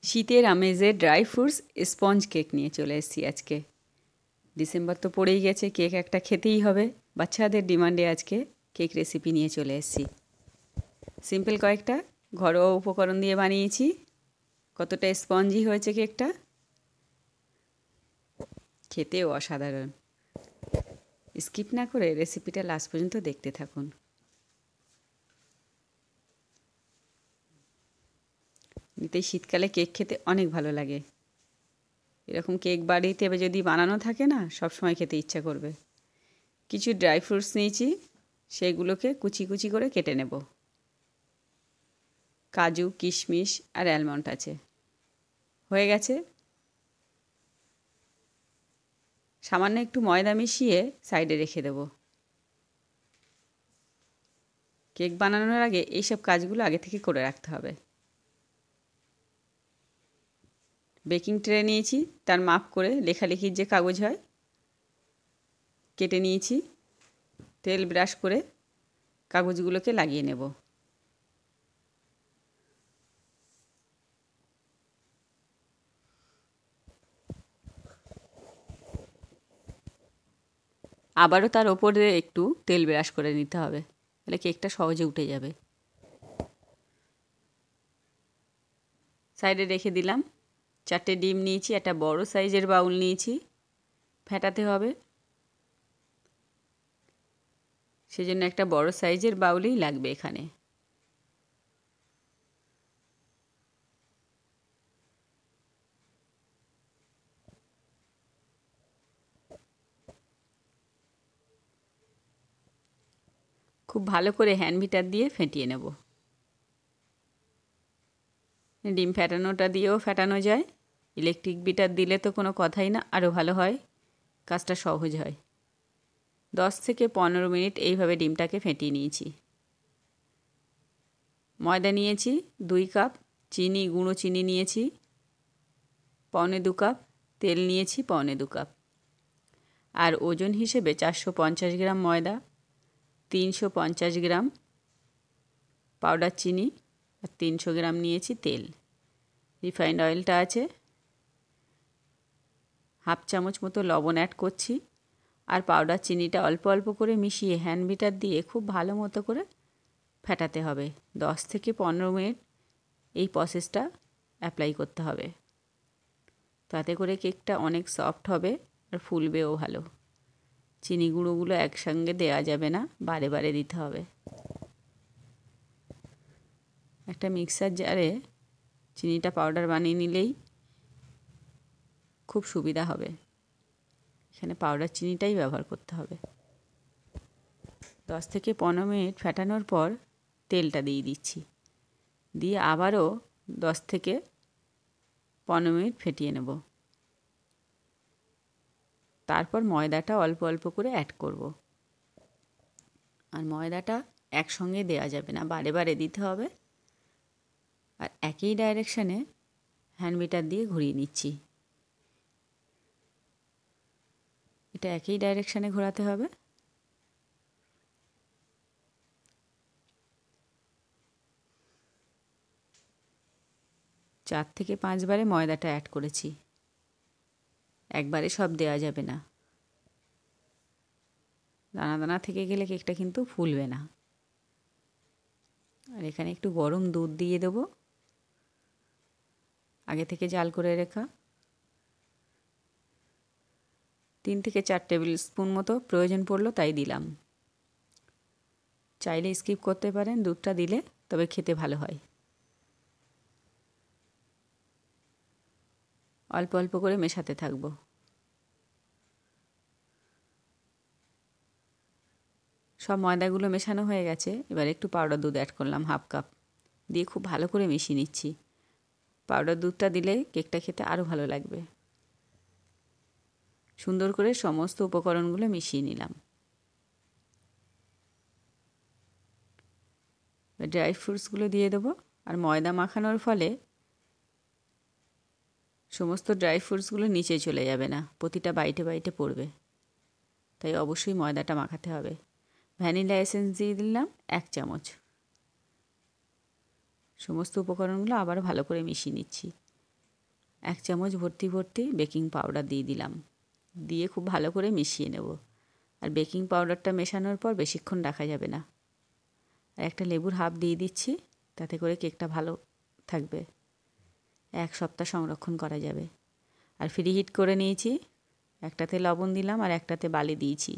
শীতের আমেজে dry fruits sponge cake নিয়ে চলে এসেছি আজকে। ডিসেম্বর তো পড়েই গেছে, কেক একটা খেতেই হবে। বাচ্চাদের ডিমান্ডে আজকে কেক রেসিপি নিয়ে চলে এসেছি। সিম্পল কয়েকটা ঘরোয়া উপকরণ দিয়ে বানিয়েছি। কতটা স্পঞ্জি হয়েছে কেকটা, খেতেও অসাধারণ। স্কিপ না করে রেসিপিটা লাস্ট পর্যন্ত দেখতে থাকুন। এতে শীতকালে কেক খেতে অনেক ভালো লাগে। এরকম কেক বাড়িতে যদি বানানো থাকে না, সব সময় খেতে ইচ্ছা করবে। কিছু ড্রাই ফ্রুটস নিয়েছি, সেগুলোকে কুচি কুচি করে কেটে নেব। কাজু, কিশমিশ আর অ্যালমন্ড আছে। হয়ে গেছে। সামান্য একটু ময়দা মিশিয়ে সাইডে রেখে দেব। কেক বানানোর আগে এইসব কাজগুলো আগে থেকে করে রাখতে হবে। বেকিং ট্রে নিয়েছি, তার মাপ করে লেখালেখির যে কাগজ হয় কেটে নিয়েছি। তেল ব্রাশ করে কাগজগুলোকে লাগিয়ে নেব। আবারও তার ওপরে একটু তেল ব্রাশ করে নিতে হবে, তাহলে কেকটা সহজে উঠে যাবে। সাইডে রেখে দিলাম। 4টে ডিম নিয়েছি, একটা বড় সাইজের বাউল নিয়েছি। ফেটাতে হবে, সেজন্য একটা বড় সাইজের বাউলই লাগবে এখানে। খুব ভালো করে হ্যান্ড বিটার দিয়ে ফেটিয়ে নেব। ডিম ফেটানোটা দিয়েও ফেটানো যায়, ইলেকট্রিক বিটার দিলে তো কোনো কথাই না, আরও ভালো হয়, কাজটা সহজ হয়। 10 থেকে 15 মিনিট এইভাবে ডিমটাকে ফেটিয়ে নিয়েছি। ময়দা নিয়েছি 2 কাপ, চিনি, গুঁড়ো চিনি নিয়েছি 1.25 কাপ, তেল নিয়েছি 1.25 কাপ। আর ওজন হিসেবে 450 গ্রাম ময়দা, 350 গ্রাম পাউডার চিনি আর 300 গ্রাম নিয়েছি তেল। রিফাইন্ড অয়েলটা আছে। হাফ চামচ মতো লবণ অ্যাড করছি। আর পাউডার চিনিটা অল্প অল্প করে মিশিয়ে হ্যান্ড বিটার দিয়ে খুব ভালো মতো করে ফেটাতে হবে। 10 থেকে 15 মিনিট এই প্রসেসটা অ্যাপ্লাই করতে হবে। তাতে করে কেকটা অনেক সফট হবে আর ফুলবেও ভালো। চিনি গুঁড়োগুলো একসঙ্গে দেওয়া যাবে না, বারে বারে দিতে হবে। একটা মিক্সার জারে চিনিটা পাউডার বানিয়ে নিলেই খুব সুবিধা হবে। এখানে পাউডার চিনিটাই ব্যবহার করতে হবে। 10 থেকে 15 মিনিট ফেটানোর পর তেলটা দিয়ে দিচ্ছি। দিয়ে আবারও 10 থেকে 15 মিনিট ফেটিয়ে নেব। তারপর ময়দাটা অল্প অল্প করে অ্যাড করব। আর ময়দাটা একসঙ্গে দেওয়া যাবে না, বারে বারে দিতে হবে। আর একই ডাইরেকশানে হ্যান্ড বিটার দিয়ে ঘুরিয়ে নিচ্ছি। এটা একই ডাইরেকশানে ঘোরাতে হবে। চার থেকে 5 বারে ময়দাটা অ্যাড করেছি, একবারে সব দেওয়া যাবে না। দানা দানা থেকে গেলে কেকটা কিন্তু ফুলবে না। আর এখানে একটু গরম দুধ দিয়ে দেবো, আগে থেকে জাল করে রাখা। 3 থেকে 4 টেবিল স্পুন মতো প্রয়োজন পড়লো তাই দিলাম। চাইলে স্কিপ করতে পারেন দুধটা দিলে, তবে খেতে ভালো হয়। অল্প অল্প করে মেশাতে থাকবো। সব ময়দাগুলো মেশানো হয়ে গেছে। এবার একটু পাউডার দুধ অ্যাড করলাম হাফ কাপ, দিয়ে খুব ভালো করে মিশিয়ে নিচ্ছি। পাউডার দুধটা দিলে কেকটা খেতে আরও ভালো লাগবে। সুন্দর করে সমস্ত উপকরণগুলো মিশিয়ে নিলাম। ড্রাই ফ্রুটসগুলো দিয়ে দেবো। আর ময়দা মাখানোর ফলে সমস্ত ড্রাই ফ্রুটসগুলো নিচে চলে যাবে না, প্রতিটা বাইটে বাইটে পড়বে। তাই অবশ্যই ময়দাটা মাখাতে হবে। ভ্যানিলা এসেন্স দিয়ে দিলাম 1 চামচ। সমস্ত উপকরণগুলো আবার ভালো করে মিশিয়ে নিচ্ছি। 1 চামচ ভর্তি ভর্তি বেকিং পাউডার দিয়ে দিলাম, দিয়ে খুব ভালো করে মিশিয়ে নেব। আর বেকিং পাউডারটা মেশানোর পর বেশিক্ষণ রাখা যাবে না। আর একটা লেবুর হাফ দিয়ে দিচ্ছি, তাতে করে কেকটা ভালো থাকবে, 1 সপ্তাহ সংরক্ষণ করা যাবে। আর ফ্রি হিট করে নিয়েছি, একটাতে লবণ দিলাম আর একটাতে বালি দিয়েছি,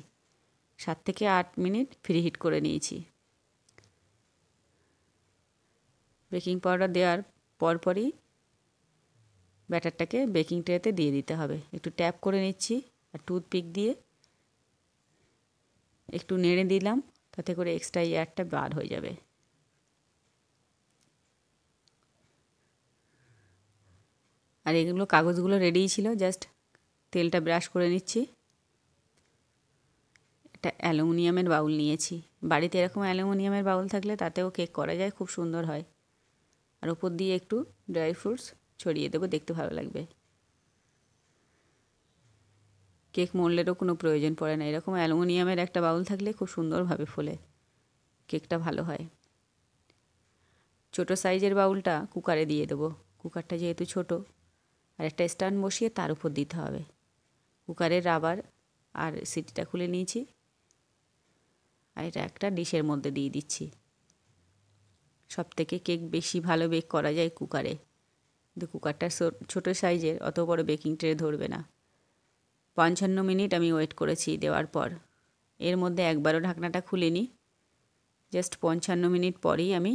7 থেকে 8 মিনিট ফ্রি হিট করে নিয়েছি। বেকিং পাউডার দেওয়ার পরপরই ব্যাটারটাকে বেকিং ট্রেতে দিয়ে দিতে হবে। একটু ট্যাপ করে নিচ্ছি আর টুথপিক দিয়ে একটু নেড়ে দিলাম, তাতে করে এক্সট্রা এয়ারটা বার হয়ে যাবে। আর এগুলো কাগজগুলো রেডিই ছিল, জাস্ট তেলটা ব্রাশ করে নিচ্ছি। একটা অ্যালুমিনিয়ামের বাউল নিয়েছি, বাড়িতে এরকম অ্যালুমিনিয়ামের বাউল থাকলে তাতেও কেক করা যায়, খুব সুন্দর হয়। আর ওপর দিয়ে একটু ড্রাই ফ্রুটস ছড়িয়ে দেবো, দেখতে ভালো লাগবে। কেক মোল্ডেরও কোনো প্রয়োজন পড়ে না, এরকম অ্যালুমিনিয়ামের একটা বাউল থাকলে খুব সুন্দরভাবে ফোলে, কেকটা ভালো হয়। ছোটো সাইজের বাউলটা কুকারে দিয়ে দেবো, কুকারটা যেহেতু ছোটো। আর একটা স্ট্যান্ড বসিয়ে তার উপর দিতে হবে। কুকারের রাবার আর সিটিটা খুলে নিয়েছি, আর এটা একটা ডিশের মধ্যে দিয়ে দিচ্ছি। সবথেকে কেক বেশি ভালো বেক করা যায় কুকারে, কিন্তু কুকারটা ছোটো সাইজের, অত বড় বেকিং ট্রে ধরবে না। 55 মিনিট আমি ওয়েট করেছি দেওয়ার পর। এর মধ্যে একবারও ঢাকনাটা খুলিনি, জাস্ট 55 মিনিট পরেই আমি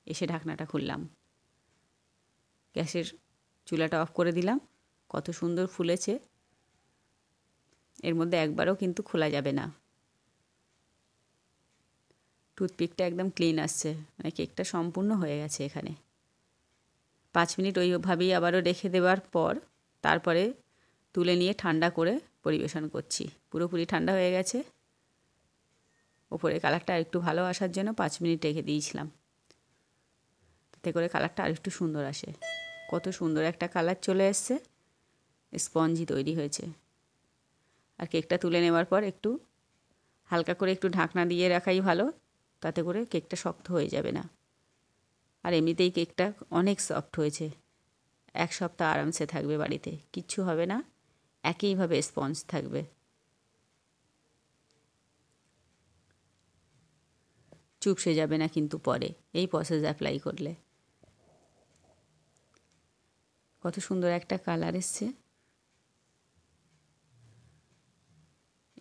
এসে ঢাকনাটা খুললাম। গ্যাসের চুলাটা অফ করে দিলাম, কত সুন্দর ফুলেছে। এর মধ্যে একবারও কিন্তু খোলা যাবে না। টুথপিকটা একদম ক্লিন আসছে, মানে কেকটা সম্পূর্ণ হয়ে গেছে এখানে। 5 মিনিট ওইভাবেই আবারও রেখে দেওয়ার পর তারপরে তুলে নিয়ে ঠান্ডা করে পরিবেশন করছি। পুরোপুরি ঠান্ডা হয়ে গেছে। ওপরে কালারটা আরেকটু ভালো আসার জন্য 5 মিনিট রেখে দিয়েছিলাম, তাতে করে কালারটা আরেকটু সুন্দর আসে। কত সুন্দর একটা কালার চলে এসছে, স্পঞ্জি তৈরি হয়েছে। আর কেকটা তুলে নেওয়ার পর একটু হালকা করে একটু ঢাকনা দিয়ে রাখাই ভালো, তাতে করে কেকটা শক্ত হয়ে যাবে না। আর এমনিতেই কেকটা অনেক সফট হয়েছে, 1 সপ্তাহ আরামসে থাকবে বাড়িতে, কিচ্ছু হবে না, একইভাবে স্পঞ্জ থাকবে। চুপসে যাবে না কিন্তু পরে এই প্রসেস অ্যাপ্লাই করলে। কত সুন্দর একটা কালার এসছে।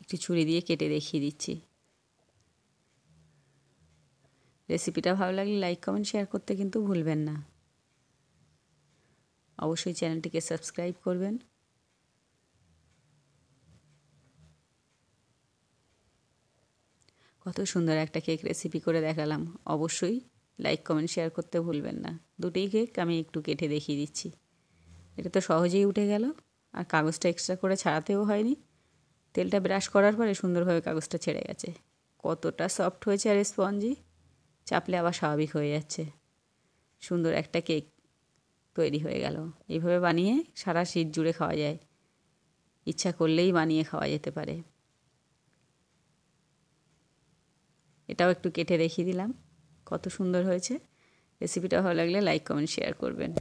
একটু ছুরি দিয়ে কেটে দেখিয়ে দিচ্ছি। রেসিপিটা ভালো লাগলে লাইক কমেন্ট শেয়ার করতে কিন্তু ভুলবেন না। অবশ্যই চ্যানেলটিকে সাবস্ক্রাইব করবেন। কত সুন্দর একটা কেক রেসিপি করে দেখালাম, অবশ্যই লাইক কমেন্ট শেয়ার করতে ভুলবেন না। দুটোই কেক আমি একটু কেটে দেখিয়ে দিচ্ছি। এটা তো সহজেই উঠে গেল, আর কাগজটা এক্সট্রা করে ছাড়াতেও হয়নি। তেলটা ব্রাশ করার পরে সুন্দরভাবে কাগজটা ছেড়ে গেছে। কতটা সফট হয়েছে আর স্পঞ্জি, চাপলে আবার স্বাভাবিক হয়ে যাচ্ছে। সুন্দর একটা কেক তৈরি হয়ে গেল। এইভাবে বানিয়ে সারা শীত জুড়ে খাওয়া যায়, ইচ্ছা করলেই বানিয়ে খাওয়া যেতে পারে। এটাও একটু কেটে দেখিয়ে দিলাম, কত সুন্দর হয়েছে। রেসিপিটা ভালো লাগলে লাইক কমেন্ট শেয়ার করবেন।